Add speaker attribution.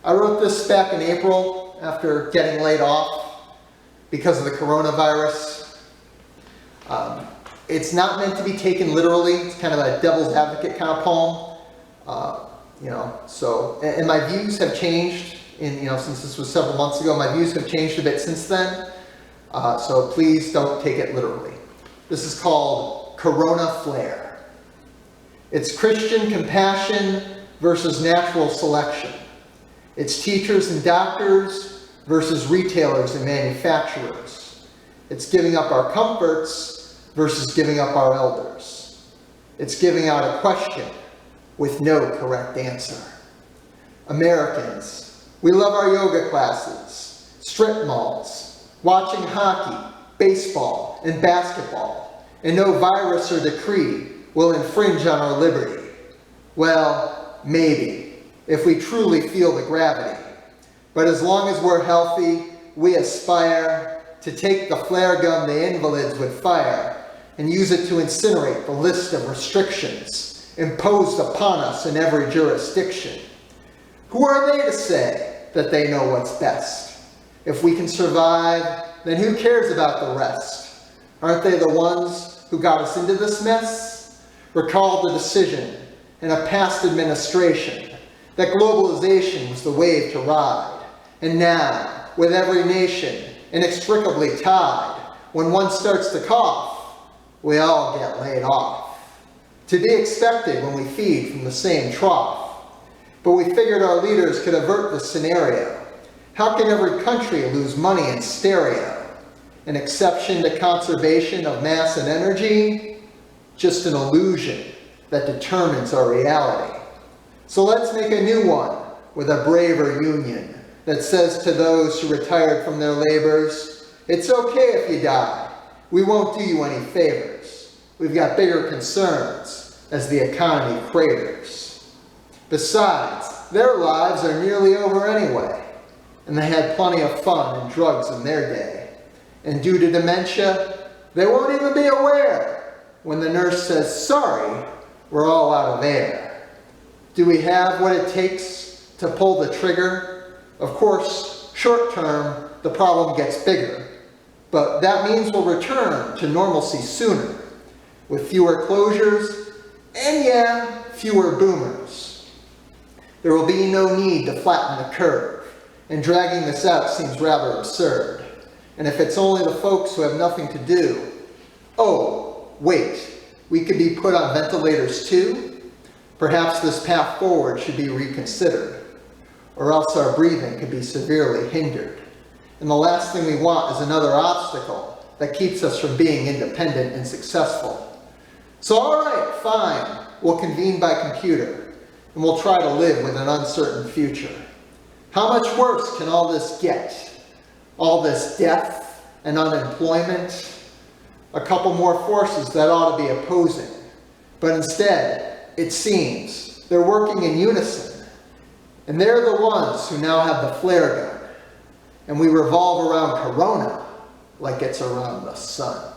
Speaker 1: I wrote this back in April after getting laid off because of the coronavirus. It's not meant to be taken literally. It's kind of a devil's advocate kind of poem. And my views have changed since this was several months ago. My views have changed a bit since then. So please don't take it literally. This is called Corona Flare. It's Christian compassion versus natural selection. It's teachers and doctors versus retailers and manufacturers. It's giving up our comforts versus giving up our elders. It's giving out a question with no correct answer. Americans, we love our yoga classes, strip malls, watching hockey, baseball, and basketball, and no virus or decree will infringe on our liberty. Well, maybe, if we truly feel the gravity. But as long as we're healthy, we aspire to take the flare gun the invalids would fire and use it to incinerate the list of restrictions imposed upon us in every jurisdiction. Who are they to say that they know what's best? If we can survive, then who cares about the rest? Aren't they the ones who got us into this mess? Recall the decision in a past administration that globalization was the wave to ride. And now, with every nation inextricably tied, when one starts to cough, we all get laid off. To be expected when we feed from the same trough. But we figured our leaders could avert the scenario. How can every country lose money in stereo? An exception to conservation of mass and energy? Just an illusion that determines our reality. So let's make a new one with a braver union that says to those who retired from their labors, it's okay if you die. We won't do you any favors. We've got bigger concerns as the economy craters. Besides, their lives are nearly over anyway, and they had plenty of fun and drugs in their day. And due to dementia, they won't even be aware when the nurse says, sorry, we're all out of air. Do we have what it takes to pull the trigger? Of course, short term, the problem gets bigger. But that means we'll return to normalcy sooner, with fewer closures, and fewer boomers. There will be no need to flatten the curve, and dragging this out seems rather absurd. And if it's only the folks who have nothing to do, oh, wait, we could be put on ventilators too? Perhaps this path forward should be reconsidered, or else our breathing could be severely hindered. And the last thing we want is another obstacle that keeps us from being independent and successful. So all right, fine, we'll convene by computer, and we'll try to live with an uncertain future. How much worse can all this get? All this death and unemployment? A couple more forces that ought to be opposing. But instead, it seems they're working in unison. And they're the ones who now have the flare gun. And we revolve around Corona like it's around the sun.